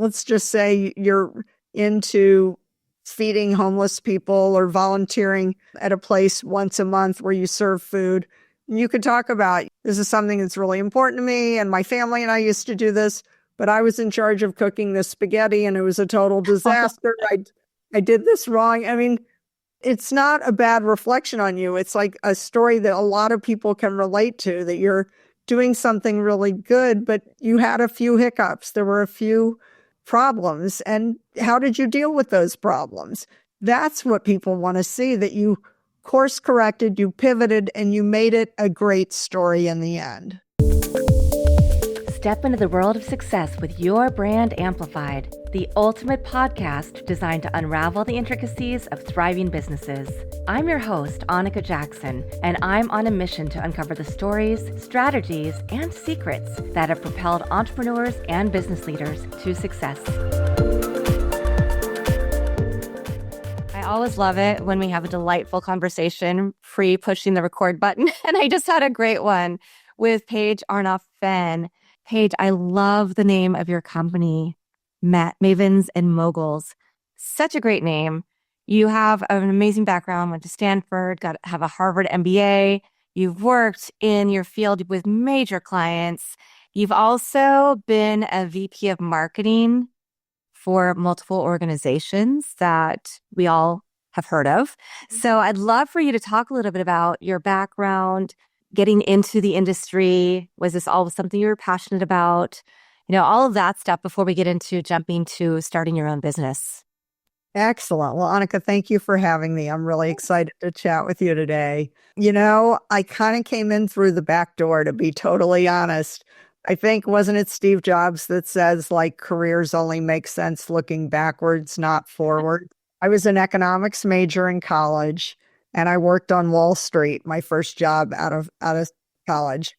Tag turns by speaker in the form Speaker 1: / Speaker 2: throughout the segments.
Speaker 1: let's just say you're into feeding homeless people or volunteering at a place once a month where you serve food. You could talk about, this is something that's really important to me, and my family and I used to do this, but I was in charge of cooking the spaghetti and it was a total disaster. I did this wrong. I mean, it's not a bad reflection on you. It's like a story that a lot of people can relate to, that you're doing something really good, but you had a few hiccups. There were a few problems. And how did you deal with those problems? That's what people want to see, that you course corrected, you pivoted, and you made it a great story in the end.
Speaker 2: Step into the world of success with your brand amplified, the ultimate podcast designed to unravel the intricacies of thriving businesses. I'm your host, Annika Jackson, and I'm on a mission to uncover the stories, strategies, and secrets that have propelled entrepreneurs and business leaders to success. I always love it when we have a delightful conversation pre-pushing the record button, and I just had a great one with Paige Arnof-Fenn. Paige, I love the name of your company, Mavens and Moguls. Such a great name. You have an amazing background, went to Stanford, have a Harvard MBA. You've worked in your field with major clients. You've also been a VP of marketing for multiple organizations that we all have heard of. So I'd love for you to talk a little bit about your background, getting into the industry. Was this all something you were passionate about? All of that stuff before we get into jumping to starting your own business.
Speaker 1: Excellent. Well, Annika, thank you for having me. I'm really excited to chat with you today. I kind of came in through the back door, to be totally honest. I think, wasn't it Steve Jobs that says, careers only make sense looking backwards, not forward? I was an economics major in college, and I worked on Wall Street, my first job out of college.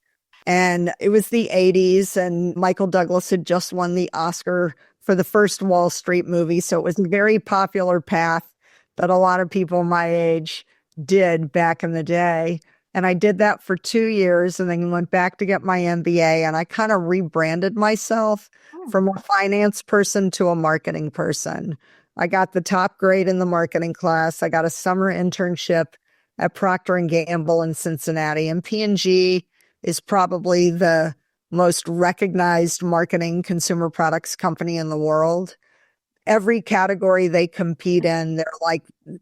Speaker 1: And it was the 80s, and Michael Douglas had just won the Oscar for the first Wall Street movie. So it was a very popular path that a lot of people my age did back in the day. And I did that for 2 years and then went back to get my MBA. And I kind of rebranded myself from a finance person to a marketing person. I got the top grade in the marketing class. I got a summer internship at Procter & Gamble in Cincinnati. And P&G is probably the most recognized marketing consumer products company in the world. Every category they compete in, their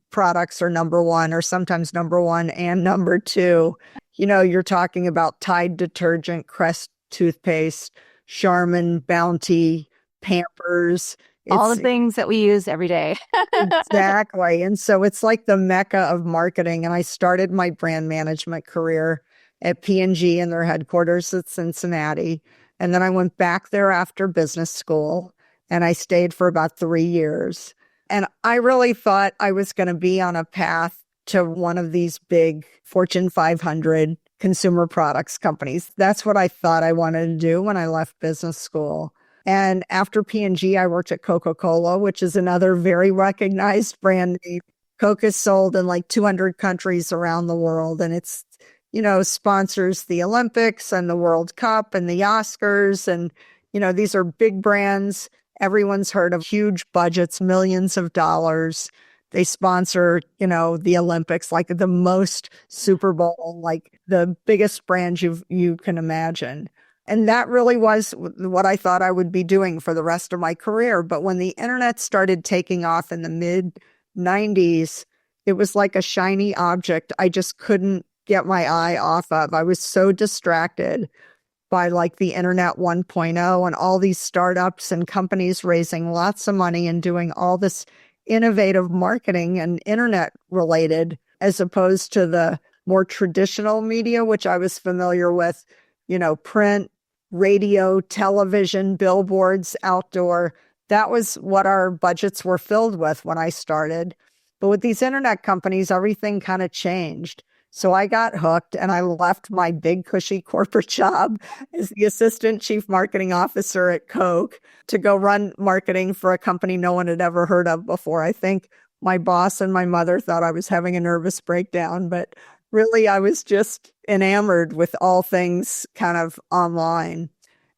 Speaker 1: products are number one, or sometimes number one and number two. You're talking about Tide detergent, Crest toothpaste, Charmin, Bounty, Pampers.
Speaker 2: All the things that we use every day.
Speaker 1: Exactly. And so it's like the mecca of marketing. And I started my brand management career at P&G in their headquarters at Cincinnati. And then I went back there after business school, and I stayed for about 3 years. And I really thought I was going to be on a path to one of these big Fortune 500 consumer products companies. That's what I thought I wanted to do when I left business school. And after P&G, I worked at Coca-Cola, which is another very recognized brand name. Coke is sold in 200 countries around the world, and it's, sponsors the Olympics and the World Cup and the Oscars. And, these are big brands. Everyone's heard of, huge budgets, millions of dollars. They sponsor, the Olympics, the most Super Bowl, the biggest brand you can imagine. And that really was what I thought I would be doing for the rest of my career. But when the internet started taking off in the mid-90s, it was like a shiny object I just couldn't get my eye off of. I was so distracted by the internet 1.0 and all these startups and companies raising lots of money and doing all this innovative marketing and internet related, as opposed to the more traditional media, which I was familiar with, print, radio, television, billboards, outdoor. That was what our budgets were filled with when I started. But with these internet companies, everything kind of changed. So I got hooked, and I left my big cushy corporate job as the assistant chief marketing officer at Coke to go run marketing for a company no one had ever heard of before. I think my boss and my mother thought I was having a nervous breakdown, but really I was just enamored with all things kind of online.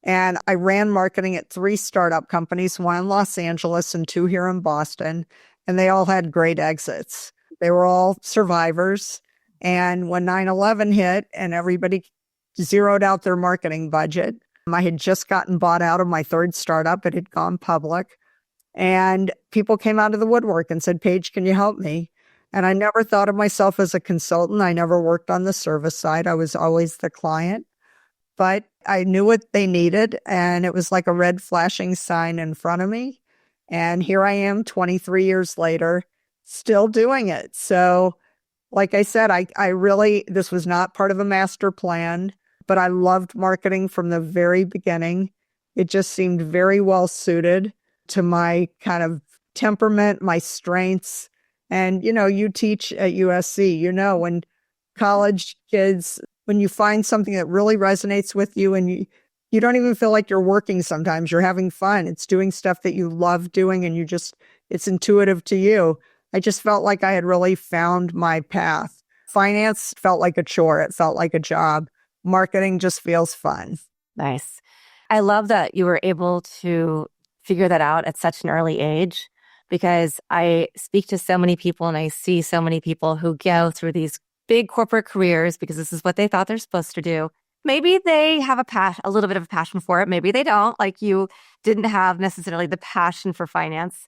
Speaker 1: And I ran marketing at 3 startup companies, one in Los Angeles and 2 here in Boston. And they all had great exits. They were all survivors. And when 9/11 hit and everybody zeroed out their marketing budget, I had just gotten bought out of my 3rd startup. It had gone public. And people came out of the woodwork and said, Paige, can you help me? And I never thought of myself as a consultant. I never worked on the service side. I was always the client. But I knew what they needed, and it was like a red flashing sign in front of me. And here I am 23 years later, still doing it. So, like I said, I really, this was not part of a master plan, but I loved marketing from the very beginning. It just seemed very well suited to my kind of temperament, my strengths. And, you teach at USC, when college kids, when you find something that really resonates with you and you don't even feel like you're working sometimes, you're having fun. It's doing stuff that you love doing and it's intuitive to you. I just felt like I had really found my path. Finance felt like a chore. It felt like a job. Marketing just feels fun.
Speaker 2: Nice. I love that you were able to figure that out at such an early age, because I speak to so many people and I see so many people who go through these big corporate careers because this is what they thought they're supposed to do. Maybe they have a little bit of a passion for it. Maybe they don't. Like you didn't have necessarily the passion for finance.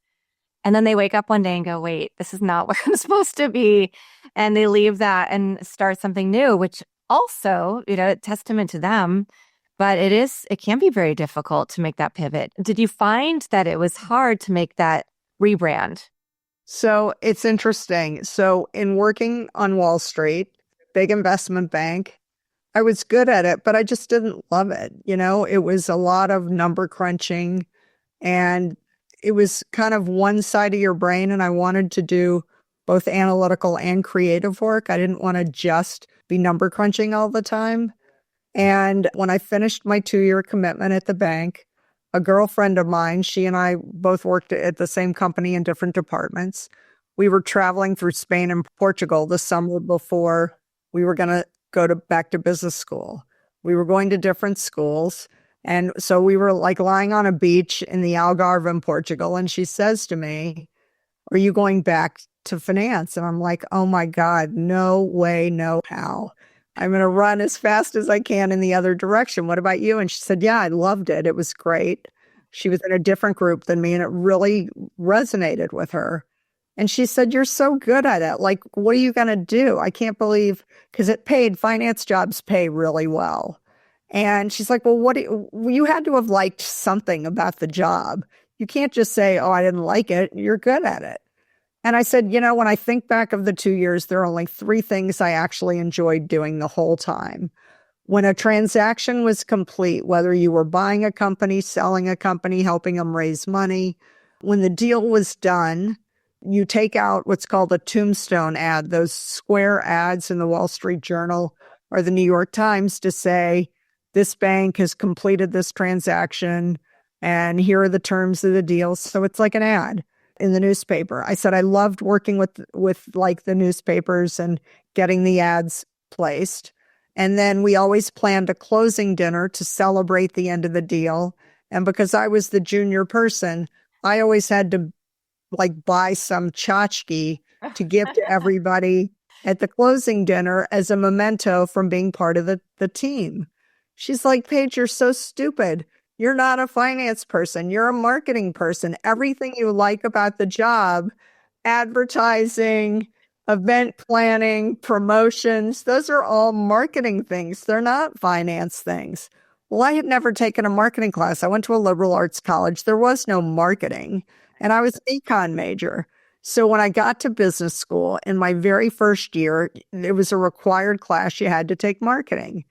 Speaker 2: And then they wake up one day and go, wait, this is not what I'm supposed to be. And they leave that and start something new, which also, testament to them. But it can be very difficult to make that pivot. Did you find that it was hard to make that rebrand?
Speaker 1: So it's interesting. So in working on Wall Street, big investment bank, I was good at it, but I just didn't love it. It was a lot of number crunching and it was kind of one side of your brain. And I wanted to do both analytical and creative work. I didn't want to just be number crunching all the time. And when I finished my 2-year commitment at the bank, a girlfriend of mine, she and I both worked at the same company in different departments. We were traveling through Spain and Portugal the summer before we were going to go back to business school. We were going to different schools. And so we were like lying on a beach in the Algarve in Portugal. And she says to me, are you going back to finance? And I'm like, oh my God, no way, no how. I'm going to run as fast as I can in the other direction. What about you? And she said, yeah, I loved it. It was great. She was in a different group than me and it really resonated with her. And she said, you're so good at it. Like, what are you going to do? I can't believe, because finance jobs pay really well. And she's like, well, you had to have liked something about the job. You can't just say, oh, I didn't like it. You're good at it. And I said, when I think back of the 2 years, there are only 3 things I actually enjoyed doing the whole time. When a transaction was complete, whether you were buying a company, selling a company, helping them raise money, when the deal was done, you take out what's called a tombstone ad, those square ads in the Wall Street Journal or the New York Times to say, this bank has completed this transaction and here are the terms of the deal. So it's like an ad in the newspaper. I said I loved working with like the newspapers and getting the ads placed. And then we always planned a closing dinner to celebrate the end of the deal. And because I was the junior person, I always had to like buy some tchotchke to give to everybody at the closing dinner as a memento from being part of the team. She's like, Paige, you're so stupid. You're not a finance person. You're a marketing person. Everything you like about the job, advertising, event planning, promotions, those are all marketing things. They're not finance things. Well, I had never taken a marketing class. I went to a liberal arts college. There was no marketing, and I was an econ major. So when I got to business school in my very first year, it was a required class. You had to take marketing.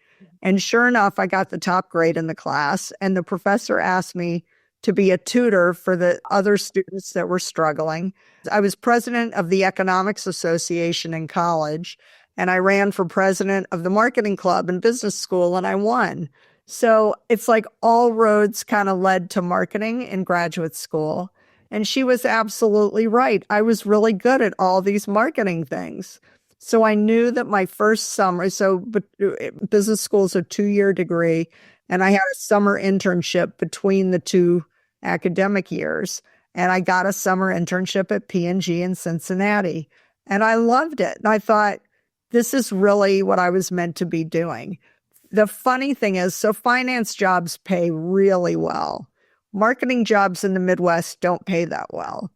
Speaker 1: And sure enough, I got the top grade in the class, and the professor asked me to be a tutor for the other students that were struggling. I was president of the Economics Association in college, and I ran for president of the marketing club in business school, and I won. So it's like all roads kind of led to marketing in graduate school. And she was absolutely right. I was really good at all these marketing things. So I knew that my first summer, but business school is a 2-year degree. And I had a summer internship between the two academic years. And I got a summer internship at P&G in Cincinnati. And I loved it. And I thought, this is really what I was meant to be doing. The funny thing is, so finance jobs pay really well. Marketing jobs in the Midwest don't pay that well.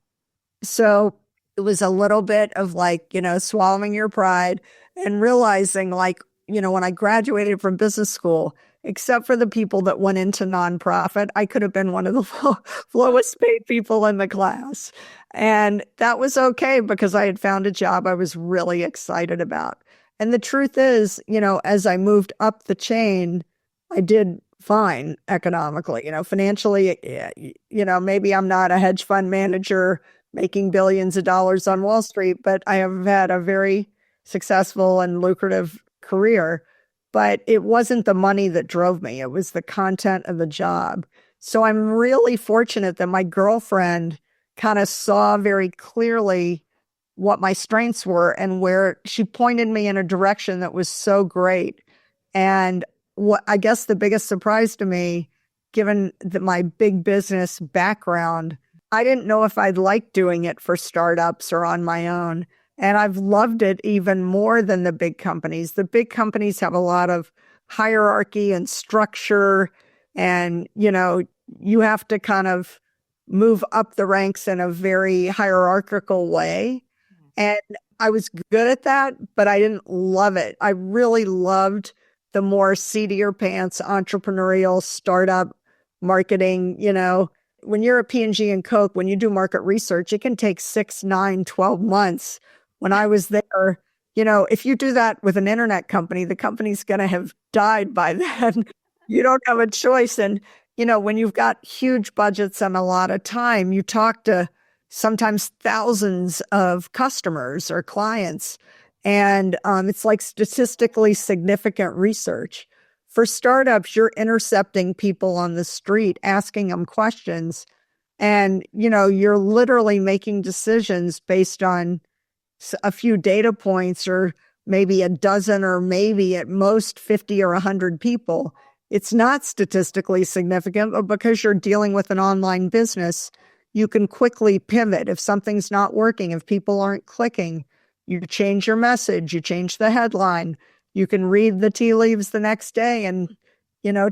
Speaker 1: So it was a little bit of like, swallowing your pride and realizing like, when I graduated from business school, except for the people that went into nonprofit, I could have been one of the lowest paid people in the class. And that was okay because I had found a job I was really excited about. And the truth is, as I moved up the chain, I did fine economically, financially, maybe I'm not a hedge fund manager making billions of dollars on Wall Street, but I have had a very successful and lucrative career. But it wasn't the money that drove me. It was the content of the job. So I'm really fortunate that my girlfriend kind of saw very clearly what my strengths were and where she pointed me in a direction that was so great. And what I guess the biggest surprise to me, given my big business background, I didn't know if I'd like doing it for startups or on my own. And I've loved it even more than the big companies. The big companies have a lot of hierarchy and structure, and, you have to kind of move up the ranks in a very hierarchical way. And I was good at that, but I didn't love it. I really loved the more seat-of-your pants, entrepreneurial startup marketing. When you're a P&G and Coke, when you do market research, it can take 6, 9, 12 months. When I was there, if you do that with an internet company, the company's going to have died by then. You don't have a choice. And, when you've got huge budgets and a lot of time, you talk to sometimes thousands of customers or clients. And it's like statistically significant research. For startups, you're intercepting people on the street, asking them questions. And, you're literally making decisions based on a few data points or maybe a dozen or maybe at most 50 or 100 people. It's not statistically significant, but because you're dealing with an online business, you can quickly pivot. If something's not working, if people aren't clicking, you change your message, you change the headline, you can read the tea leaves the next day and,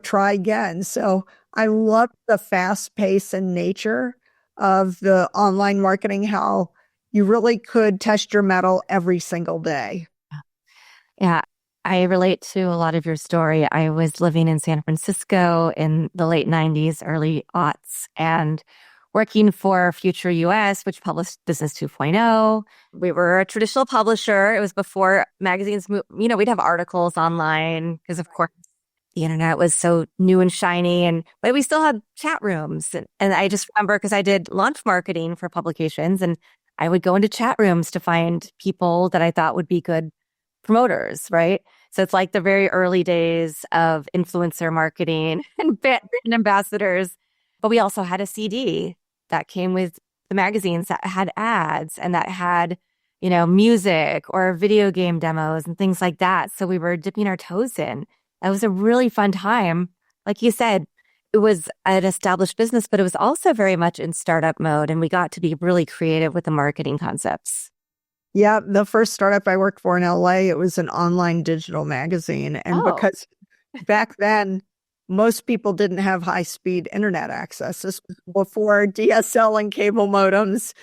Speaker 1: try again. So I love the fast pace and nature of the online marketing, how you really could test your mettle every single day.
Speaker 2: Yeah, I relate to a lot of your story. I was living in San Francisco in the late 90s, early aughts, and working for Future US, which published Business 2.0. We were a traditional publisher. It was before magazines, we'd have articles online because, of course, the internet was so new and shiny, but we still had chat rooms. And I just remember because I did launch marketing for publications, and I would go into chat rooms to find people that I thought would be good promoters, right? So it's like the very early days of influencer marketing and brand ambassadors. But we also had a CD that came with the magazines that had ads and that had, music or video game demos and things like that. So we were dipping our toes in. It was a really fun time. Like you said, it was an established business, but it was also very much in startup mode. And we got to be really creative with the marketing concepts.
Speaker 1: Yeah, the first startup I worked for in LA, it was an online digital magazine. And because back then, most people didn't have high-speed internet access. This was before DSL and cable modems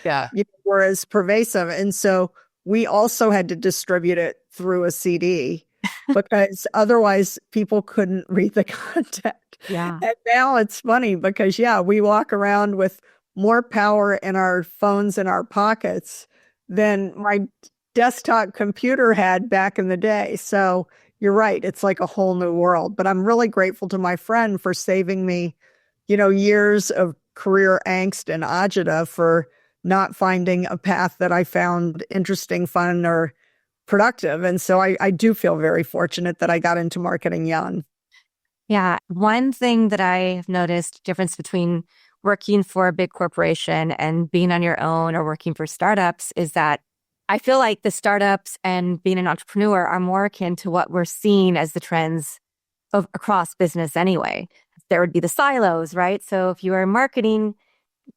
Speaker 1: were as pervasive. And so we also had to distribute it through a CD because otherwise people couldn't read the content.
Speaker 2: Yeah.
Speaker 1: And now it's funny because, we walk around with more power in our phones in our pockets than my desktop computer had back in the day. So you're right. It's like a whole new world. But I'm really grateful to my friend for saving me, years of career angst and agita for not finding a path that I found interesting, fun, or productive. And so I do feel very fortunate that I got into marketing young.
Speaker 2: Yeah. One thing that I have noticed difference between working for a big corporation and being on your own or working for startups is that I feel like the startups and being an entrepreneur are more akin to what we're seeing as the trends across business anyway. There would be the silos, right? So if you were in marketing,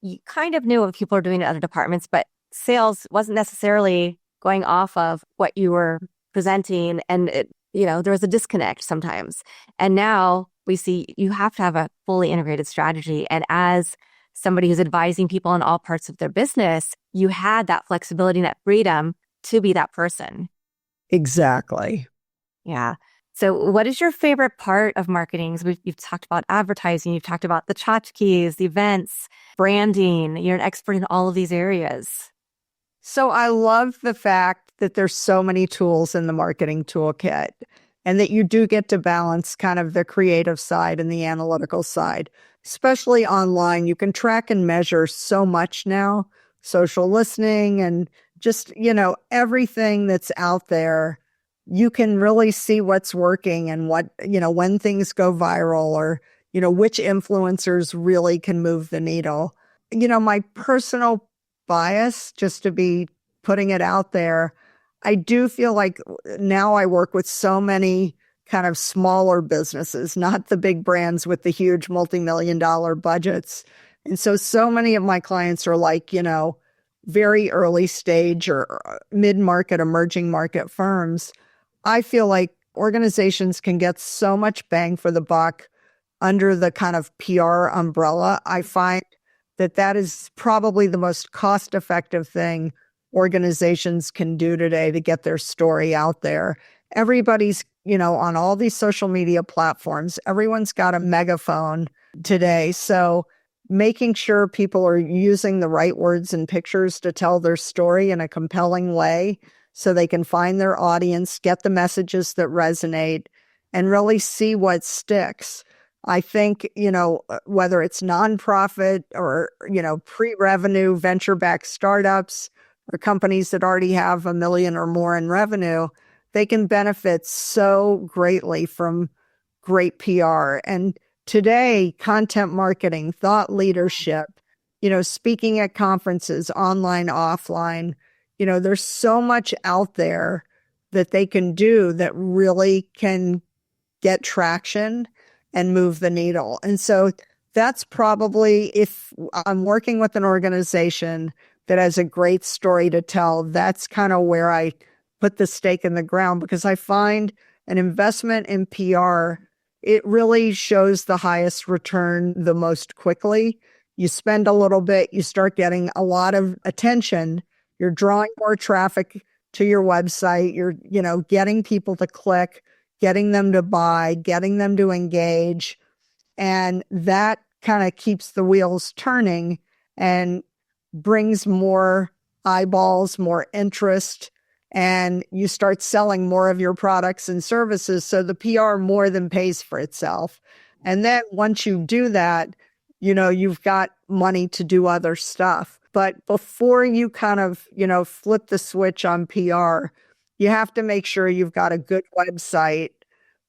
Speaker 2: you kind of knew what people are doing in other departments, but sales wasn't necessarily going off of what you were presenting. And there was a disconnect sometimes. And now we see you have to have a fully integrated strategy. And as somebody who's advising people in all parts of their business, you had that flexibility and that freedom to be that person.
Speaker 1: Exactly.
Speaker 2: Yeah. So what is your favorite part of marketing? You've talked about advertising, you've talked about the tchotchkes, the events, branding. You're an expert in all of these areas.
Speaker 1: So I love the fact that there's so many tools in the marketing toolkit and that you do get to balance kind of the creative side and the analytical side, especially online. You can track and measure so much now, social listening and just, everything that's out there. You can really see what's working and what, when things go viral or, which influencers really can move the needle. My personal bias, just to be putting it out there, I do feel like now I work with so many kind of smaller businesses, not the big brands with the huge multi-million-dollar budgets. And so many of my clients are like, very early stage or mid-market, emerging market firms. I feel like organizations can get so much bang for the buck under the kind of PR umbrella. I find that is probably the most cost-effective thing organizations can do today to get their story out there. Everybody's, on all these social media platforms, everyone's got a megaphone today. So making sure people are using the right words and pictures to tell their story in a compelling way so they can find their audience, get the messages that resonate, and really see what sticks. I think, whether it's nonprofit or, pre-revenue venture-backed startups or companies that already have $1 million or more in revenue, they can benefit so greatly from great PR. And today, content marketing, thought leadership, speaking at conferences, online, offline, there's so much out there that they can do that really can get traction and move the needle. And so that's probably, if I'm working with an organization that has a great story to tell, that's kind of where I put the stake in the ground, because I find an investment in PR, it really shows the highest return the most quickly. You spend a little bit, you start getting a lot of attention, you're drawing more traffic to your website, you're, getting people to click, getting them to buy, getting them to engage. And that kind of keeps the wheels turning and brings more eyeballs, more interest, and you start selling more of your products and services. So the PR more than pays for itself. And then once you do that, you've got money to do other stuff. But before you kind of, flip the switch on PR, you have to make sure you've got a good website,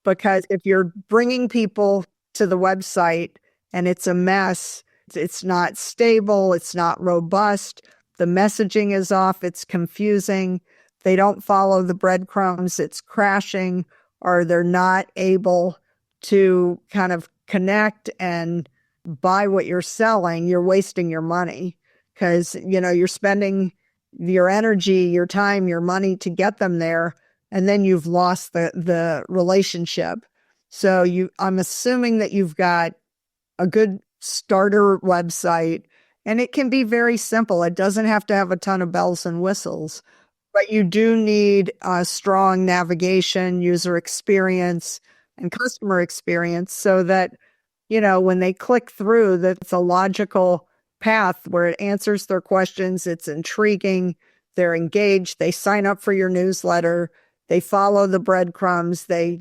Speaker 1: because if you're bringing people to the website and it's a mess, it's not stable, it's not robust, the messaging is off, it's confusing, they don't follow the breadcrumbs, it's crashing, or they're not able to kind of connect and buy what you're selling, you're wasting your money, because, you're spending your energy, your time, your money to get them there, and then you've lost the relationship. So I'm assuming that you've got a good starter website, and it can be very simple. It doesn't have to have a ton of bells and whistles, but you do need a strong navigation, user experience, and customer experience so that, when they click through, that's a logical path where it answers their questions, it's intriguing, they're engaged, they sign up for your newsletter, they follow the breadcrumbs, they,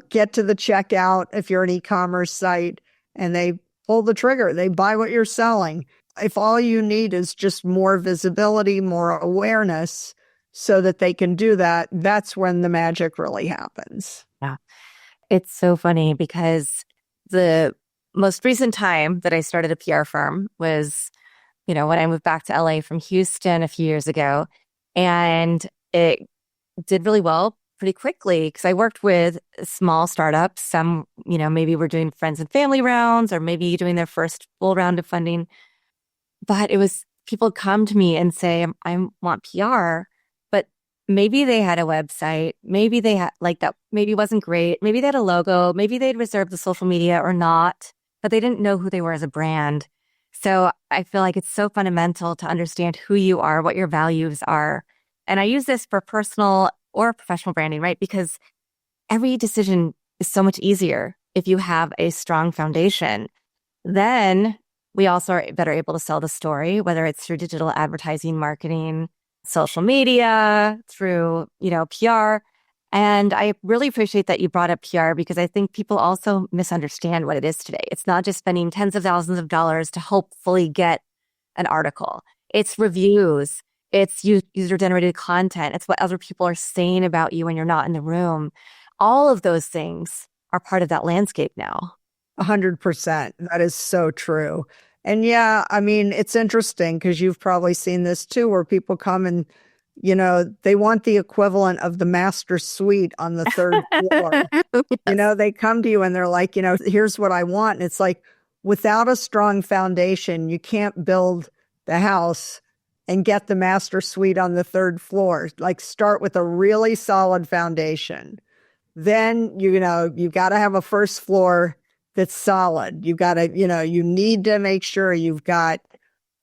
Speaker 1: get to the checkout if you're an e-commerce site, and they pull the trigger, they buy what you're selling. If all you need is just more visibility, more awareness so that they can do that, that's when the magic really happens.
Speaker 2: Yeah. It's so funny because the most recent time that I started a PR firm was, when I moved back to LA from Houston a few years ago, and it did really well. pretty quickly because I worked with small startups. Some, maybe were doing friends and family rounds or maybe doing their first full round of funding. But it was people come to me and say, I want PR, but maybe they had a website. Maybe they had like that, maybe wasn't great. Maybe they had a logo. Maybe they'd reserved the social media or not, but they didn't know who they were as a brand. So I feel like it's so fundamental to understand who you are, what your values are. And I use this for personal or professional branding, right? Because every decision is so much easier if you have a strong foundation. Then we also are better able to sell the story, whether it's through digital advertising, marketing, social media, through, PR. And I really appreciate that you brought up PR because I think people also misunderstand what it is today. It's not just spending tens of thousands of dollars to hopefully get an article. It's reviews. It's user-generated content. It's what other people are saying about you when you're not in the room. All of those things are part of that landscape now.
Speaker 1: 100%. That is so true. And yeah, I mean, it's interesting because you've probably seen this too, where people come and, they want the equivalent of the master suite on the third floor.
Speaker 2: Yes.
Speaker 1: They come to you and they're like, here's what I want. And it's like, without a strong foundation, you can't build the house and get the master suite on the third floor. Like, start with a really solid foundation. Then, you've got to have a first floor that's solid. You've got to, you need to make sure you've got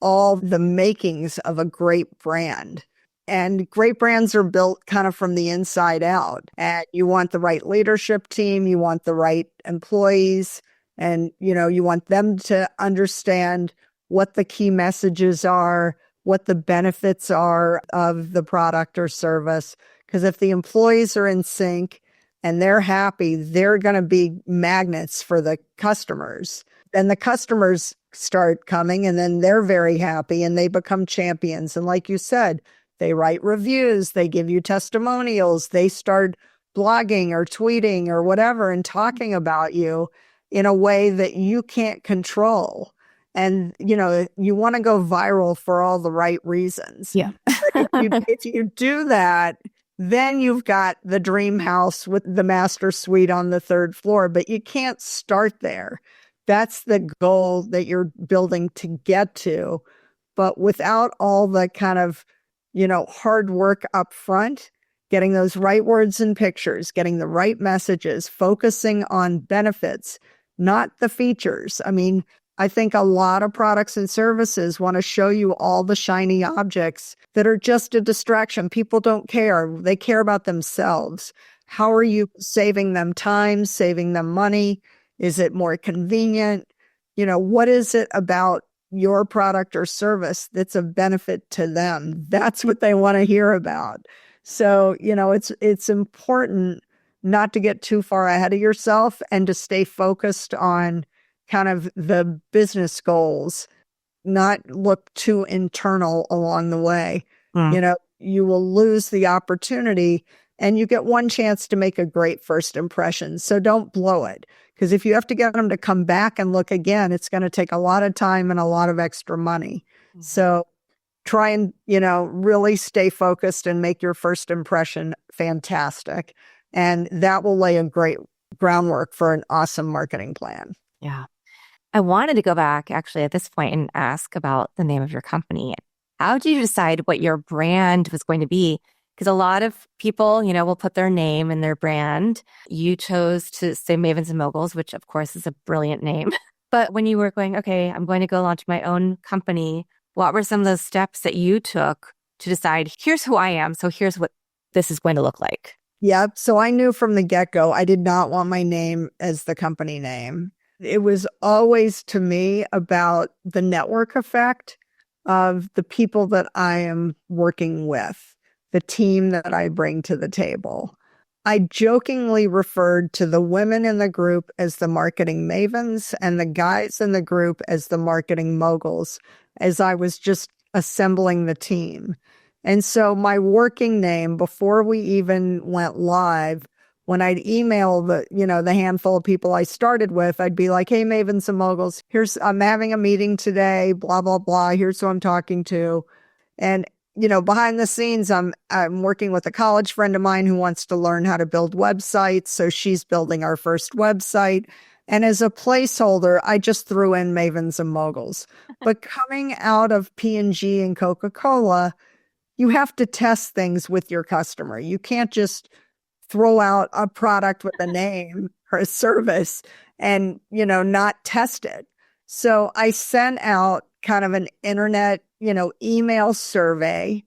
Speaker 1: all the makings of a great brand. And great brands are built kind of from the inside out. And you want the right leadership team, you want the right employees, and, you want them to understand what the key messages are, what the benefits are of the product or service. Because if the employees are in sync and they're happy, they're going to be magnets for the customers. And the customers start coming and then they're very happy and they become champions. And like you said, they write reviews, they give you testimonials, they start blogging or tweeting or whatever and talking about you in a way that you can't control. And, you want to go viral for all the right reasons.
Speaker 2: Yeah.
Speaker 1: If you do that, then you've got the dream house with the master suite on the third floor, but you can't start there. That's the goal that you're building to get to. But without all the kind of, hard work up front, getting those right words and pictures, getting the right messages, focusing on benefits, not the features. I mean, I think a lot of products and services want to show you all the shiny objects that are just a distraction. People don't care. They care about themselves. How are you saving them time, saving them money? Is it more convenient? What is it about your product or service that's of benefit to them? That's what they want to hear about. So, it's important not to get too far ahead of yourself and to stay focused on kind of the business goals, not look too internal along the way. You will lose the opportunity and you get one chance to make a great first impression. So don't blow it. Because if you have to get them to come back and look again, it's going to take a lot of time and a lot of extra money. Mm-hmm. So try and, really stay focused and make your first impression fantastic. And that will lay a great groundwork for an awesome marketing plan.
Speaker 2: Yeah. I wanted to go back actually at this point and ask about the name of your company. How did you decide what your brand was going to be? Because a lot of people, will put their name in their brand. You chose to say Mavens and Moguls, which of course is a brilliant name. But when you were going, okay, I'm going to go launch my own company, what were some of those steps that you took to decide, here's who I am, so here's what this is going to look like?
Speaker 1: Yep. So I knew from the get-go, I did not want my name as the company name. It was always to me about the network effect of the people that I am working with, the team that I bring to the table. I jokingly referred to the women in the group as the marketing mavens and the guys in the group as the marketing moguls, as I was just assembling the team. And so my working name, before we even went live, when I'd email the handful of people I started with, I'd be like, hey, Mavens and Moguls, I'm having a meeting today, blah, blah, blah. Here's who I'm talking to. And behind the scenes, I'm working with a college friend of mine who wants to learn how to build websites. So she's building our first website. And as a placeholder, I just threw in Mavens and Moguls. But coming out of P&G and Coca-Cola, you have to test things with your customer. You can't just throw out a product with a name or a service and, not test it. So I sent out kind of an internet, email survey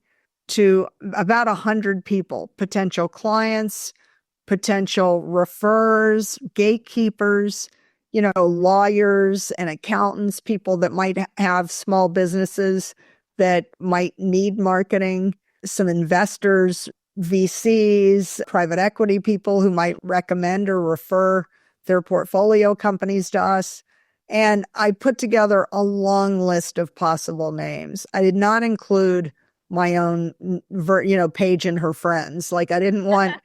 Speaker 1: to about 100 people, potential clients, potential referrers, gatekeepers, lawyers and accountants, people that might have small businesses that might need marketing, some investors, VCs, private equity people who might recommend or refer their portfolio companies to us. And I put together a long list of possible names. I did not include my own, Paige and her friends. Like, I didn't want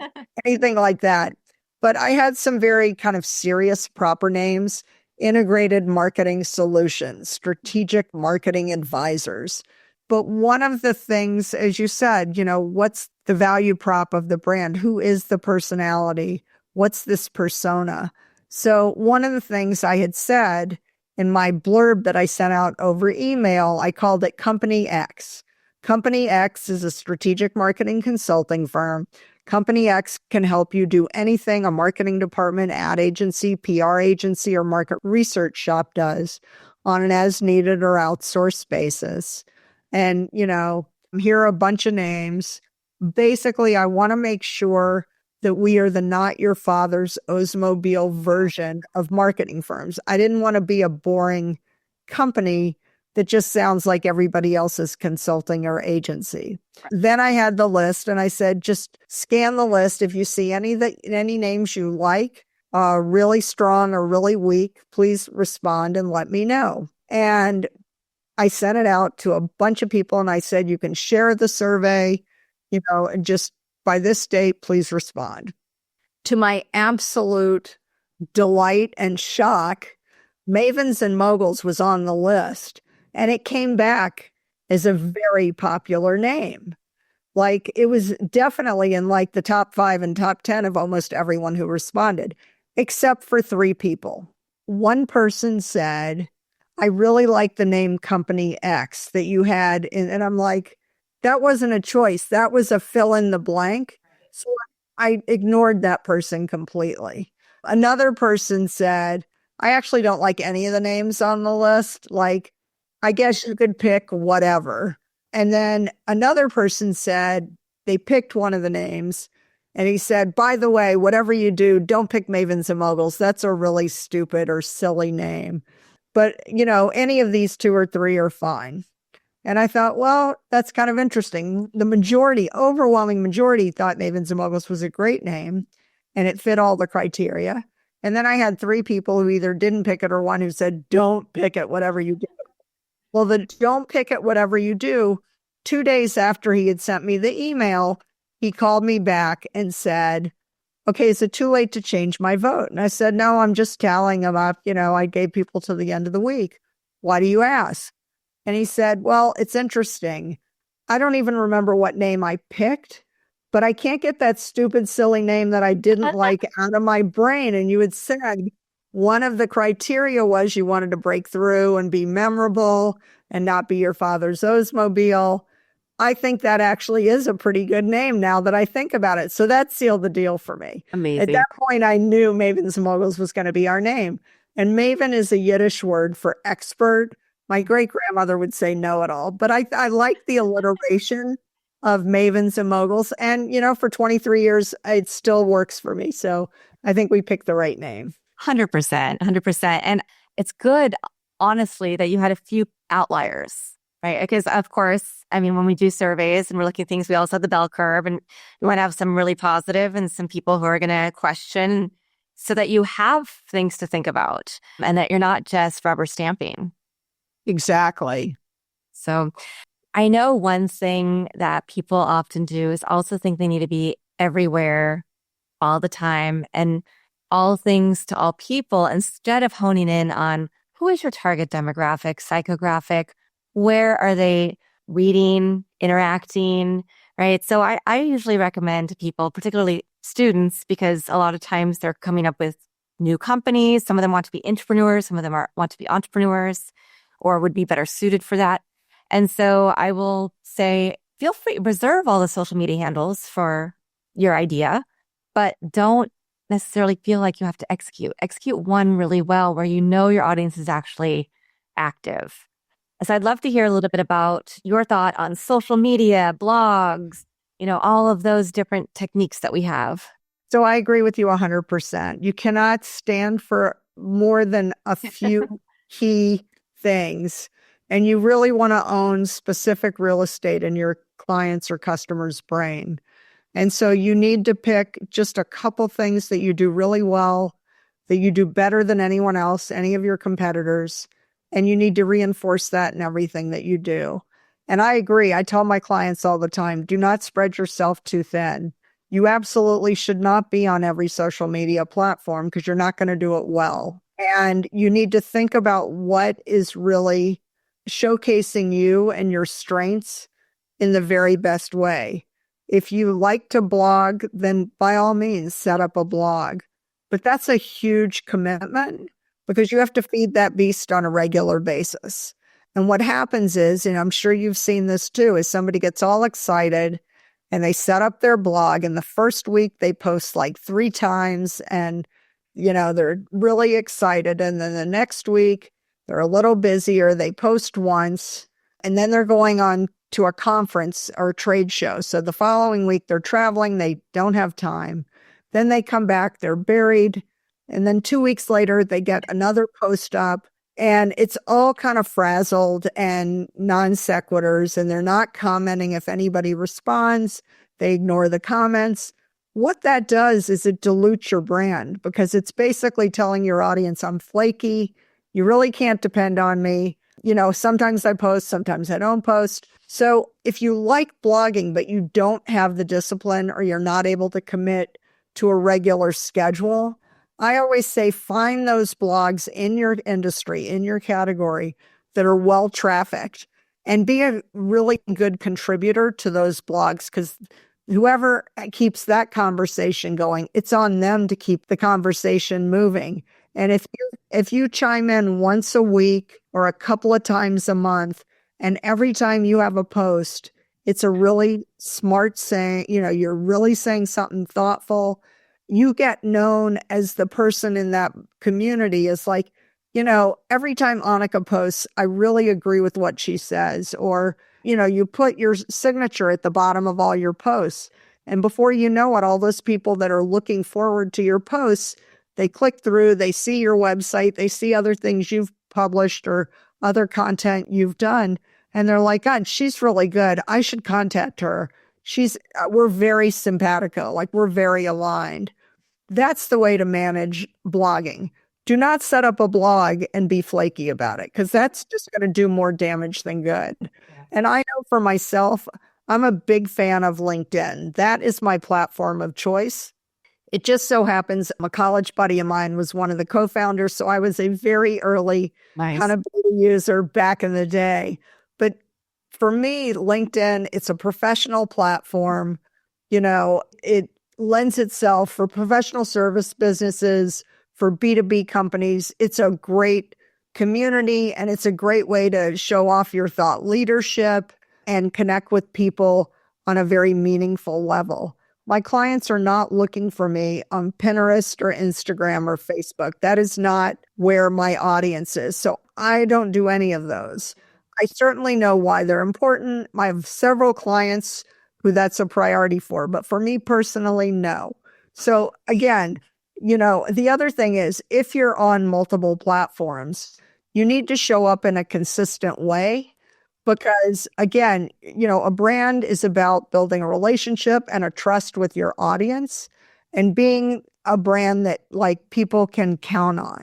Speaker 1: anything like that. But I had some very kind of serious proper names: integrated marketing solutions, strategic marketing advisors. But one of the things, as you said, what's the value prop of the brand? Who is the personality? What's this persona? So one of the things I had said in my blurb that I sent out over email, I called it Company X. Company X is a strategic marketing consulting firm. Company X can help you do anything a marketing department, ad agency, PR agency, or market research shop does on an as-needed or outsourced basis. And, here are a bunch of names. Basically, I want to make sure that we are the not your father's Oldsmobile version of marketing firms. I didn't want to be a boring company that just sounds like everybody else's consulting or agency. Then I had the list and I said, just scan the list. If you see any names you like, really strong or really weak, please respond and let me know. And I sent it out to a bunch of people and I said, you can share the survey, and just by this date, please respond. To my absolute delight and shock, Mavens and Moguls was on the list, and it came back as a very popular name. Like, it was definitely in like the top 5 and top 10 of almost everyone who responded, except for 3 people. One person said, I really like the name Company X that you had. And I'm like, that wasn't a choice. That was a fill in the blank. So I ignored that person completely. Another person said, I actually don't like any of the names on the list. Like, I guess you could pick whatever. And then another person said they picked one of the names. And he said, by the way, whatever you do, don't pick Mavens and Moguls. That's a really stupid or silly name. But, any of these 2 or 3 are fine. And I thought, well, that's kind of interesting. The overwhelming majority thought Mavens and Moguls was a great name and it fit all the criteria. And then I had 3 people who either didn't pick it or one who said, don't pick it, whatever you do. Well, the don't pick it, whatever you do, 2 days after he had sent me the email, he called me back and said, okay, is it too late to change my vote? And I said, no, I'm just tallying them up. I gave people till the end of the week. Why do you ask? And he said, well, it's interesting. I don't even remember what name I picked, but I can't get that stupid, silly name that I didn't like out of my brain. And you had said one of the criteria was you wanted to break through and be memorable and not be your father's Oldsmobile. I think that actually is a pretty good name now that I think about it. So that sealed the deal for me.
Speaker 2: Amazing.
Speaker 1: At that point, I knew Mavens and Moguls was going to be our name. And Maven is a Yiddish word for expert. My great-grandmother would say know-it-all, but I like the alliteration of Mavens and Moguls. And, for 23 years, it still works for me. So I think we picked the right name.
Speaker 2: 100%, 100%. And it's good, honestly, that you had a few outliers, right? Because, of course, when we do surveys and we're looking at things, we also have the bell curve, and we want to have some really positive and some people who are going to question, so that you have things to think about and that you're not just rubber stamping.
Speaker 1: Exactly.
Speaker 2: So I know one thing that people often do is also think they need to be everywhere all the time and all things to all people, instead of honing in on who is your target demographic, psychographic, where are they reading, interacting, right? So I usually recommend to people, particularly students, because a lot of times they're coming up with new companies. Some of them want to be entrepreneurs. Some of them want to be entrepreneurs or would be better suited for that. And so I will say, feel free, reserve all the social media handles for your idea, but don't necessarily feel like you have to execute. Execute one really well where you know your audience is actually active. So I'd love to hear a little bit about your thought on social media, blogs, all of those different techniques that we have.
Speaker 1: So I agree with you 100%. You cannot stand for more than a few key things. And you really want to own specific real estate in your client's or customer's brain. And so you need to pick just a couple things that you do really well, that you do better than anyone else, any of your competitors. And you need to reinforce that in everything that you do. And I agree. I tell my clients all the time, do not spread yourself too thin. You absolutely should not be on every social media platform because you're not going to do it well. And you need to think about what is really showcasing you and your strengths in the very best way. If you like to blog, then by all means, set up a blog. But that's a huge commitment because you have to feed that beast on a regular basis. And what happens is, and I'm sure you've seen this too, is somebody gets all excited and they set up their blog, and the first week they post like 3 times and, they're really excited. And then the next week they're a little busier. They post once and then they're going on to a conference or a trade show. So the following week they're traveling. They don't have time. Then they come back, they're buried. And then 2 weeks later, they get another post up and it's all kind of frazzled and non sequiturs. And they're not commenting if anybody responds. They ignore the comments. What that does is it dilutes your brand because it's basically telling your audience, I'm flaky. You really can't depend on me. Sometimes I post, sometimes I don't post. So if you like blogging, but you don't have the discipline or you're not able to commit to a regular schedule, I always say find those blogs in your industry, in your category that are well trafficked and be a really good contributor to those blogs because whoever keeps that conversation going, it's on them to keep the conversation moving. And if you chime in once a week or a couple of times a month, and every time you have a post, it's a really smart saying, you're really saying something thoughtful. You get known as the person in that community is like, every time Annika posts, I really agree with what she says. Or, you put your signature at the bottom of all your posts. And before you know it, all those people that are looking forward to your posts, they click through, they see your website, they see other things you've published or other content you've done. And they're like, God, she's really good. I should contact her. We're very simpatico, like we're very aligned. That's the way to manage blogging. Do not set up a blog and be flaky about it because that's just going to do more damage than good. Yeah. And I know for myself, I'm a big fan of LinkedIn. That is my platform of choice. It just so happens a college buddy of mine was one of the co-founders, so I was a very early kind of beta user back in the day. But for me, LinkedIn, it's a professional platform. It lends itself for professional service businesses, for B2B companies. It's a great community, and it's a great way to show off your thought leadership and connect with people on a very meaningful level. My clients are not looking for me on Pinterest or Instagram or Facebook. That is not where my audience is. So I don't do any of those. I certainly know why they're important. I have several clients who that's a priority for, but for me personally, no. So again, the other thing is if you're on multiple platforms, you need to show up in a consistent way. Because again, a brand is about building a relationship and a trust with your audience and being a brand that like people can count on.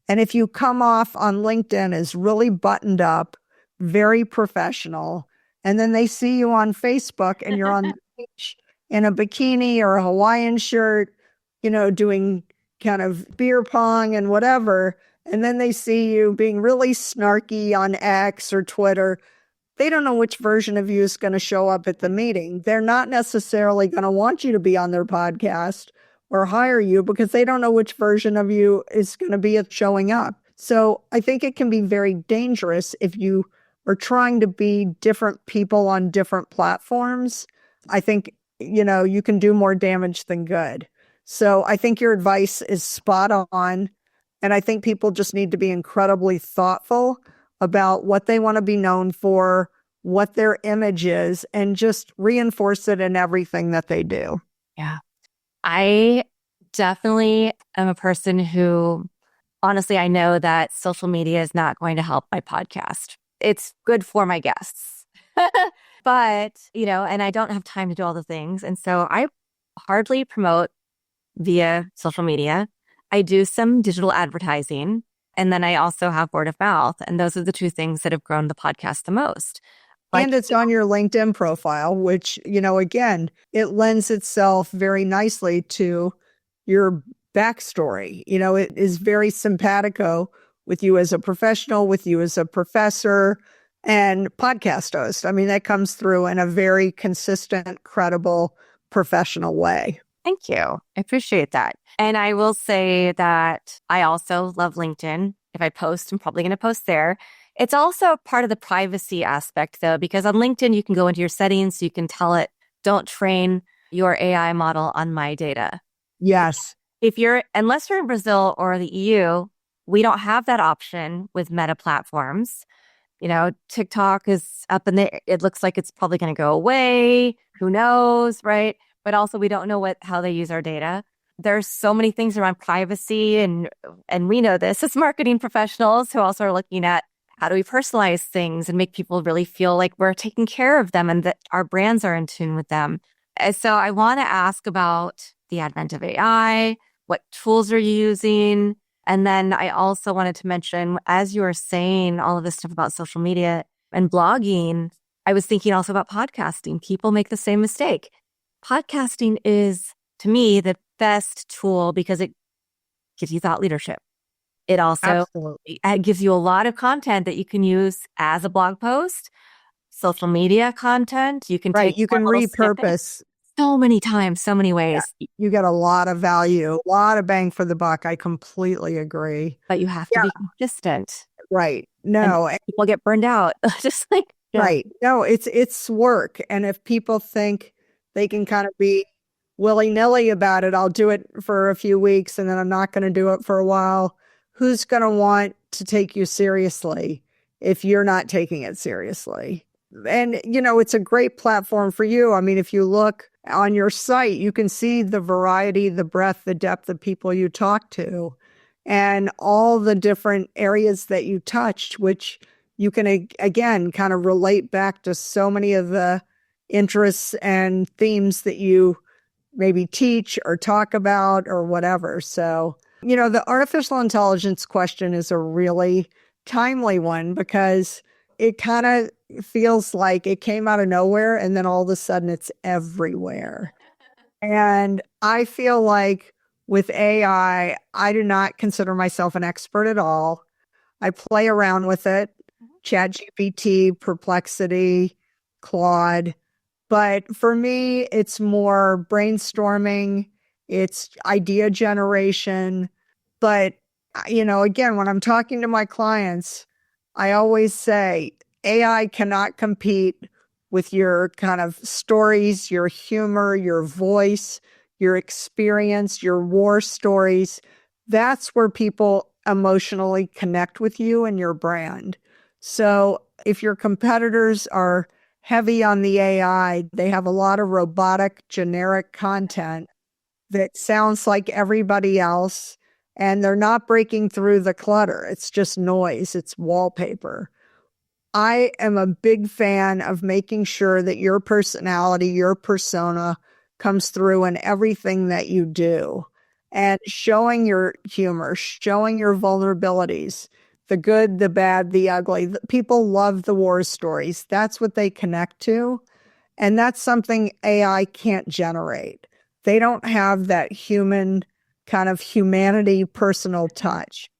Speaker 1: And if you come off on LinkedIn as really buttoned up, very professional, and then they see you on Facebook and you're on the beach in a bikini or a Hawaiian shirt, doing kind of beer pong and whatever, and then they see you being really snarky on X or Twitter, they don't know which version of you is going to show up at the meeting. They're not necessarily going to want you to be on their podcast or hire you because they don't know which version of you is going to be showing up. So I think it can be very dangerous if you are trying to be different people on different platforms. I think, you can do more damage than good. So I think your advice is spot on. And I think people just need to be incredibly thoughtful about what they want to be known for, what their image is, and just reinforce it in everything that they do.
Speaker 2: Yeah. I definitely am a person who, honestly, I know that social media is not going to help my podcast. It's good for my guests. But, and I don't have time to do all the things. And so I hardly promote via social media. I do some digital advertising, and then I also have word of mouth. And those are the two things that have grown the podcast the most.
Speaker 1: And it's on your LinkedIn profile, which, again, it lends itself very nicely to your backstory. It is very simpatico with you as a professional, with you as a professor and podcast host. I mean, that comes through in a very consistent, credible, professional way.
Speaker 2: Thank you. I appreciate that. And I will say that I also love LinkedIn. If I post, I'm probably going to post there. It's also part of the privacy aspect, though, because on LinkedIn, you can go into your settings. You can tell it, don't train your AI model on my data.
Speaker 1: Yes.
Speaker 2: Unless you're in Brazil or the EU, we don't have that option with meta platforms. TikTok is up in the, it looks like it's probably going to go away. Who knows, right? But also we don't know how they use our data. There's so many things around privacy, and we know this as marketing professionals who also are looking at how do we personalize things and make people really feel like we're taking care of them and that our brands are in tune with them. And so I want to ask about the advent of AI, what tools are you using? And then I also wanted to mention, as you were saying all of this stuff about social media and blogging, I was thinking also about podcasting. People make the same mistake. Podcasting is, to me, the best tool because it gives you thought leadership. It also gives you a lot of content that you can use as a blog post, social media content. You can
Speaker 1: you can repurpose
Speaker 2: so many times, so many ways.
Speaker 1: Yeah. You get a lot of value, a lot of bang for the buck. I completely agree.
Speaker 2: But you have to be consistent.
Speaker 1: Right. No.
Speaker 2: And people get burned out.
Speaker 1: Right. No, it's work. And if people think they can kind of be willy-nilly about it, I'll do it for a few weeks and then I'm not going to do it for a while. Who's going to want to take you seriously if you're not taking it seriously? And, it's a great platform for you. I mean, if you look on your site, you can see the variety, the breadth, the depth of people you talk to and all the different areas that you touched, which you can, again, kind of relate back to so many of the interests and themes that you maybe teach or talk about or whatever. So, the artificial intelligence question is a really timely one because it kind of feels like it came out of nowhere and then all of a sudden it's everywhere. And I feel like with AI, I do not consider myself an expert at all. I play around with it, ChatGPT, Perplexity, Claude. But for me, it's more brainstorming, it's idea generation. But, again, when I'm talking to my clients, I always say AI cannot compete with your kind of stories, your humor, your voice, your experience, your war stories. That's where people emotionally connect with you and your brand. So if your competitors are heavy on the AI, they have a lot of robotic, generic content that sounds like everybody else, and they're not breaking through the clutter. It's just noise. It's wallpaper. I am a big fan of making sure that your personality, your persona comes through in everything that you do and showing your humor, showing your vulnerabilities, the good, the bad, the ugly. People love the war stories. That's what they connect to. And that's something AI can't generate. They don't have that human kind of humanity, personal touch.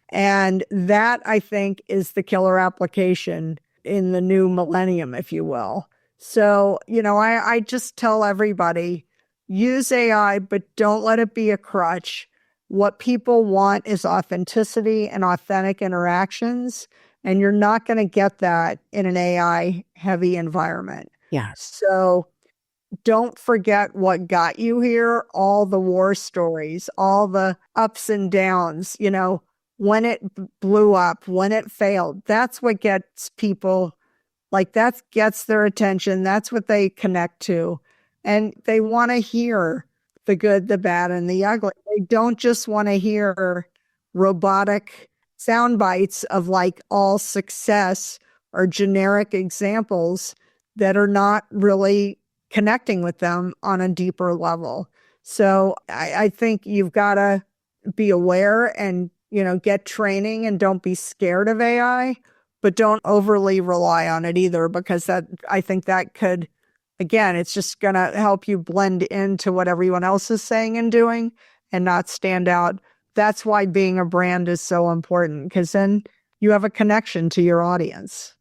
Speaker 1: And that, I think, is the killer application in the new millennium, if you will. So, I just tell everybody, use AI, but don't let it be a crutch. What people want is authenticity and authentic interactions, and you're not going to get that in an AI heavy environment.
Speaker 3: Yeah.
Speaker 1: So don't forget what got you here, all the war stories, all the ups and downs, when it blew up, when it failed. That's what gets people, like, that gets their attention. That's what they connect to. And they want to hear the good, the bad, and the ugly. They don't just want to hear robotic sound bites of like all success or generic examples that are not really connecting with them on a deeper level. So I think you've got to be aware and, get training, and don't be scared of AI, but don't overly rely on it either, because I think that could, again, it's just going to help you blend into what everyone else is saying and doing and not stand out. That's why being a brand is so important, because then you have a connection to your audience.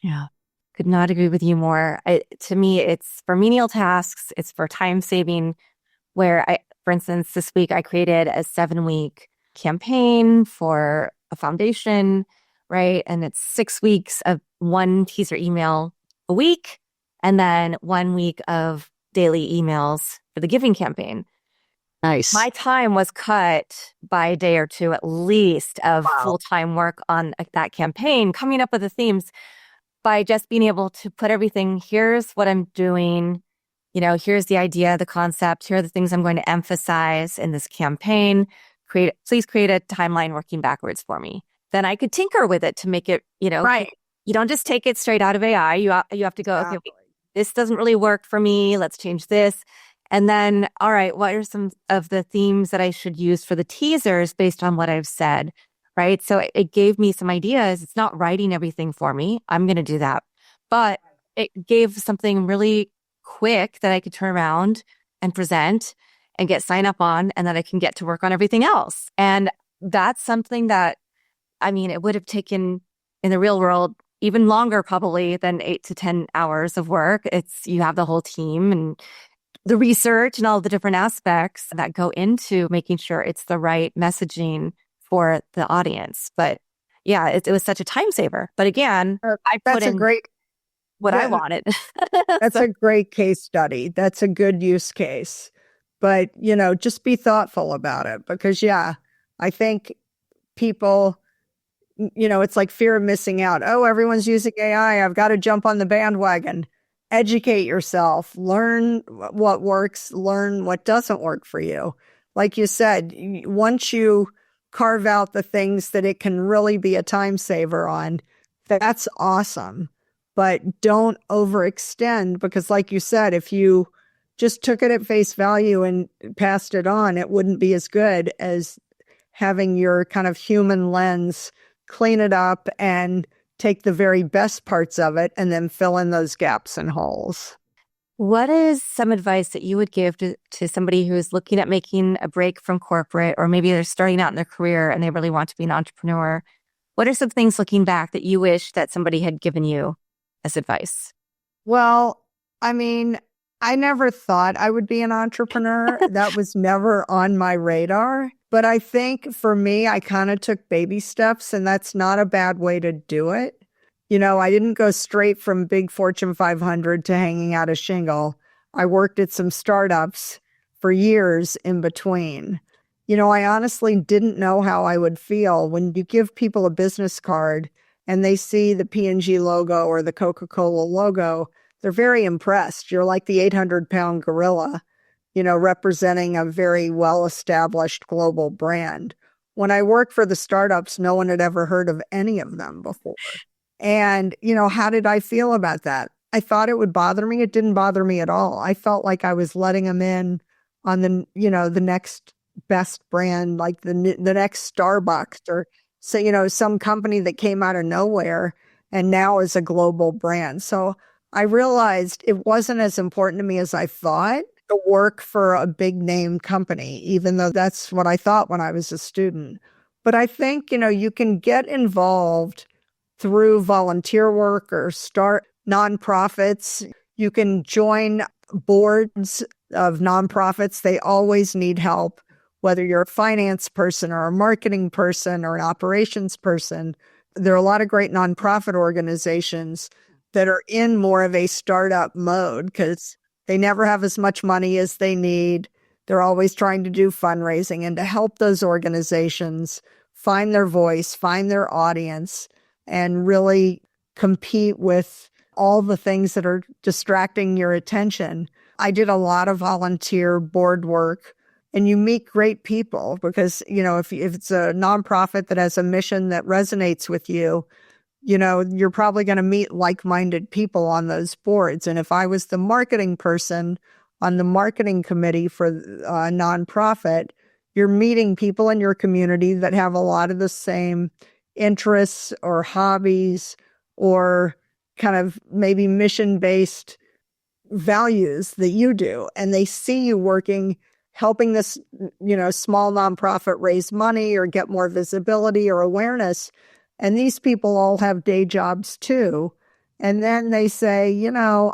Speaker 2: Yeah. Could not agree with you more. To me, it's for menial tasks. It's for time saving, where for instance, this week I created a 7-week campaign for a foundation, right? And it's 6 weeks of one teaser email a week, and then 1 week of daily emails for the giving campaign.
Speaker 3: Nice.
Speaker 2: My time was cut by a day or two at least of full-time work on that campaign, coming up with the themes, by just being able to put everything, here's what I'm doing, here's the idea, the concept, here are the things I'm going to emphasize in this campaign. Please create a timeline working backwards for me. Then I could tinker with it to make it,
Speaker 1: right.
Speaker 2: You don't just take it straight out of AI. You have to go, okay, this doesn't really work for me. Let's change this. And then, all right, what are some of the themes that I should use for the teasers based on what I've said? Right. So it gave me some ideas. It's not writing everything for me. I'm going to do that. But it gave something really quick that I could turn around and present and get sign up on, and that I can get to work on everything else. And that's something that, it would have taken in the real world even longer probably than 8 to 10 hours of work. You have the whole team and the research and all the different aspects that go into making sure it's the right messaging for the audience. But yeah, it was such a time saver. But again, I put in what I wanted.
Speaker 1: That's a great case study. That's a good use case. But, just be thoughtful about it, because, I think people, it's like fear of missing out. Oh, everyone's using AI. I've got to jump on the bandwagon. Educate yourself. Learn what works. Learn what doesn't work for you. Like you said, once you carve out the things that it can really be a time saver on, that's awesome. But don't overextend, because like you said, if you just took it at face value and passed it on, it wouldn't be as good as having your kind of human lens, clean it up and take the very best parts of it and then fill in those gaps and holes.
Speaker 2: What is some advice that you would give to somebody who's looking at making a break from corporate, or maybe they're starting out in their career and they really want to be an entrepreneur? What are some things looking back that you wish that somebody had given you as advice?
Speaker 1: Well, I never thought I would be an entrepreneur. That was never on my radar. But I think for me, I kind of took baby steps, and that's not a bad way to do it. I didn't go straight from big Fortune 500 to hanging out a shingle. I worked at some startups for years in between. I honestly didn't know how I would feel when you give people a business card and they see the P&G logo or the Coca-Cola logo. They're very impressed. You're like the 800-pound gorilla, representing a very well-established global brand. When I worked for the startups, no one had ever heard of any of them before. And, how did I feel about that? I thought it would bother me. It didn't bother me at all. I felt like I was letting them in on the next best brand, like the next Starbucks, or some company that came out of nowhere and now is a global brand. So I realized it wasn't as important to me as I thought to work for a big name company, even though that's what I thought when I was a student. But I think, you can get involved through volunteer work or start nonprofits. You can join boards of nonprofits. They always need help, whether you're a finance person or a marketing person or an operations person. There are a lot of great nonprofit organizations that are in more of a startup mode because they never have as much money as they need. They're always trying to do fundraising, and to help those organizations find their voice, find their audience, and really compete with all the things that are distracting your attention. I did a lot of volunteer board work, and you meet great people because, if it's a nonprofit that has a mission that resonates with you, you're probably going to meet like-minded people on those boards. And if I was the marketing person on the marketing committee for a nonprofit, you're meeting people in your community that have a lot of the same interests or hobbies or kind of maybe mission-based values that you do. And they see you working, helping this, small nonprofit raise money or get more visibility or awareness. And these people all have day jobs too. And then they say,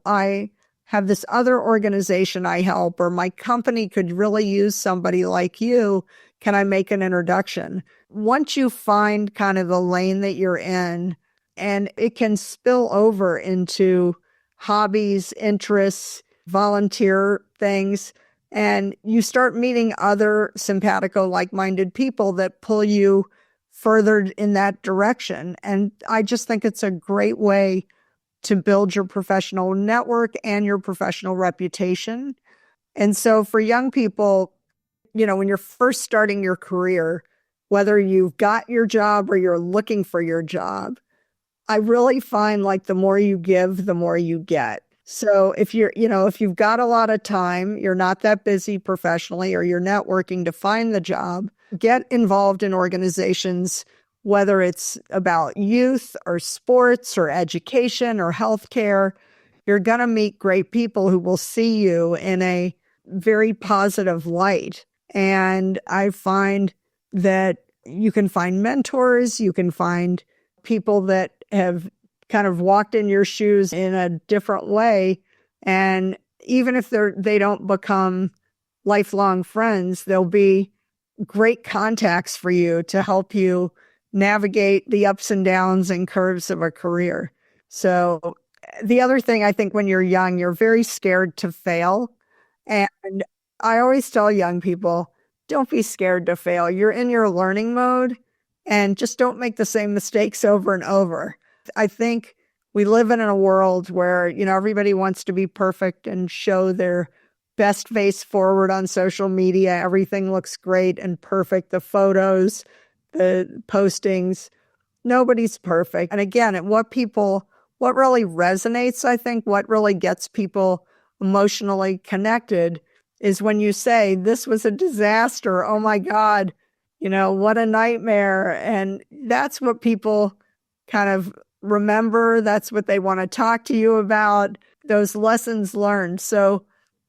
Speaker 1: I have this other organization I help, or my company could really use somebody like you. Can I make an introduction? Once you find kind of the lane that you're in, and it can spill over into hobbies, interests, volunteer things, and you start meeting other simpatico, like-minded people that pull you further in that direction. And I just think it's a great way to build your professional network and your professional reputation. And so for young people, when you're first starting your career, whether you've got your job or you're looking for your job, I really find like the more you give, the more you get. So if if you've got a lot of time, you're not that busy professionally, or you're networking to find the job, get involved in organizations, whether it's about youth or sports or education or healthcare. You're going to meet great people who will see you in a very positive light. And I find that you can find mentors, you can find people that have kind of walked in your shoes in a different way. And even if they don't become lifelong friends, they'll be great contacts for you to help you navigate the ups and downs and curves of a career. So the other thing, I think when you're young, you're very scared to fail. And I always tell young people, don't be scared to fail. You're in your learning mode, and just don't make the same mistakes over and over. I think we live in a world where, everybody wants to be perfect and show their best face forward on social media. Everything looks great and perfect. The photos, the postings, nobody's perfect. And again, what really resonates, I think, what really gets people emotionally connected is when you say, this was a disaster. Oh my God, what a nightmare. And that's what people kind of remember. That's what they want to talk to you about, those lessons learned. So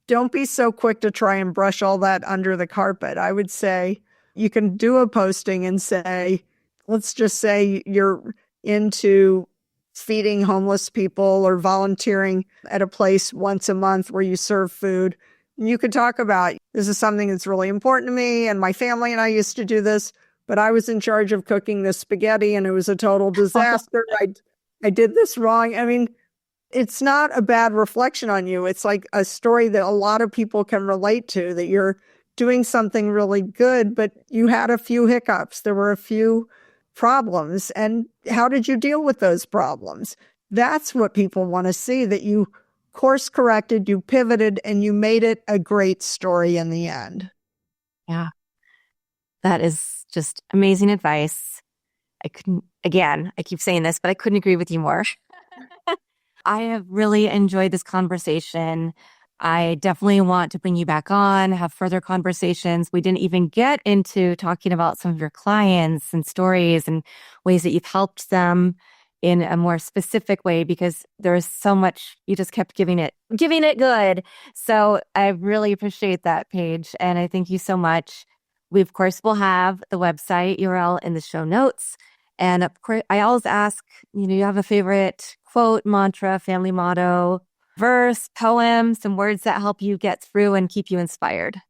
Speaker 1: don't be so quick to try and brush all that under the carpet. I would say you can do a posting and say, let's just say you're into feeding homeless people or volunteering at a place once a month where you serve food. You could talk about, this is something that's really important to me, and my family and I used to do this, but I was in charge of cooking this spaghetti and it was a total disaster. I did this wrong. I mean, it's not a bad reflection on you. It's like a story that a lot of people can relate to, that you're doing something really good, but you had a few hiccups. There were a few problems. And how did you deal with those problems? That's what people want to see, that you course corrected, you pivoted, and you made it a great story in the end.
Speaker 2: Yeah. That is just amazing advice. I keep saying this, but I couldn't agree with you more. I have really enjoyed this conversation. I definitely want to bring you back on, have further conversations. We didn't even get into talking about some of your clients and stories and ways that you've helped them in a more specific way, because there is so much, you just kept giving it good. So I really appreciate that, Paige. And I thank you so much. We, of course, will have the website URL in the show notes. And of course, I always ask, you have a favorite quote, mantra, family motto, verse, poem, some words that help you get through and keep you inspired.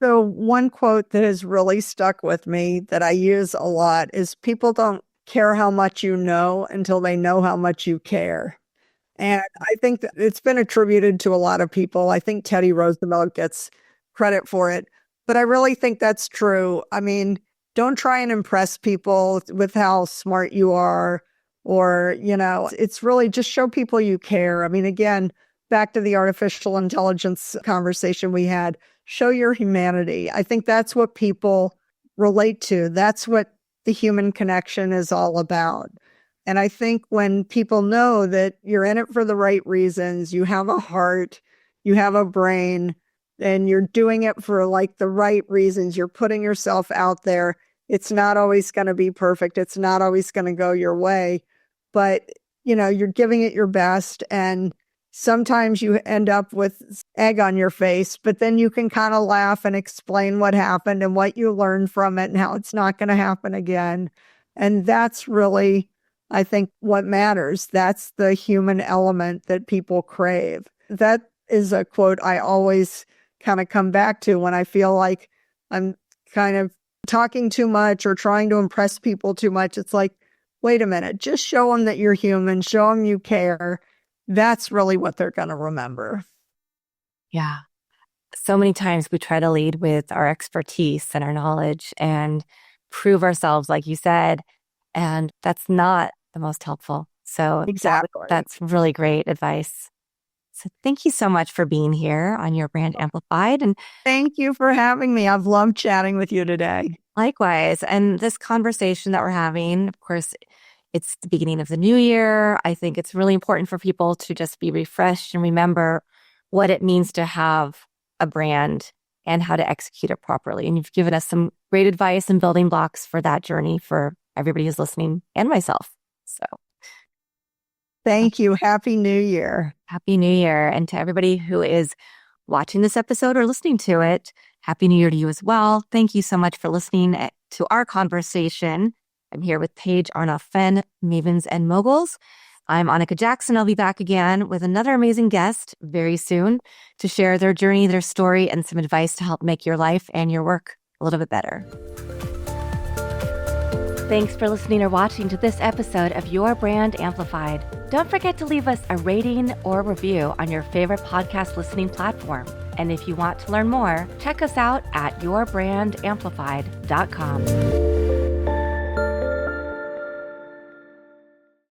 Speaker 1: So one quote that has really stuck with me that I use a lot is people don't care how much you know until they know how much you care. And I think that it's been attributed to a lot of people. I think Teddy Roosevelt gets credit for it, but I really think that's true. I mean, don't try and impress people with how smart you are, or, it's really just show people you care. I mean, again, back to the artificial intelligence conversation we had, show your humanity. I think that's what people relate to. That's what the human connection is all about. And I think when people know that you're in it for the right reasons, you have a heart, you have a brain, and you're doing it for like the right reasons, you're putting yourself out there. It's not always going to be perfect. It's not always going to go your way, but you're giving it your best. And sometimes you end up with egg on your face, but then you can kind of laugh and explain what happened and what you learned from it and how it's not going to happen again. And that's really, I think, what matters. That's the human element that people crave. That is a quote I always kind of come back to when I feel like I'm kind of talking too much or trying to impress people too much. It's like, wait a minute, just show them that you're human, show them you care. That's really what they're going to remember.
Speaker 2: Yeah. So many times we try to lead with our expertise and our knowledge and prove ourselves, like you said, and that's not the most helpful. So
Speaker 1: exactly,
Speaker 2: that's really great advice. So thank you so much for being here on Your Brand Amplified. And
Speaker 1: thank you for having me. I've loved chatting with you today.
Speaker 2: Likewise. And this conversation that we're having, of course, it's the beginning of the new year. I think it's really important for people to just be refreshed and remember what it means to have a brand and how to execute it properly. And you've given us some great advice and building blocks for that journey for everybody who's listening and myself. So
Speaker 1: thank you. Happy New Year.
Speaker 2: Happy New Year. And to everybody who is watching this episode or listening to it, Happy New Year to you as well. Thank you so much for listening to our conversation. I'm here with Paige, Arnof-Fenn, Mavens, and Moguls. I'm Annika Jackson. I'll be back again with another amazing guest very soon to share their journey, their story, and some advice to help make your life and your work a little bit better. Thanks for listening or watching to this episode of Your Brand Amplified. Don't forget to leave us a rating or review on your favorite podcast listening platform. And if you want to learn more, check us out at yourbandamplified.com.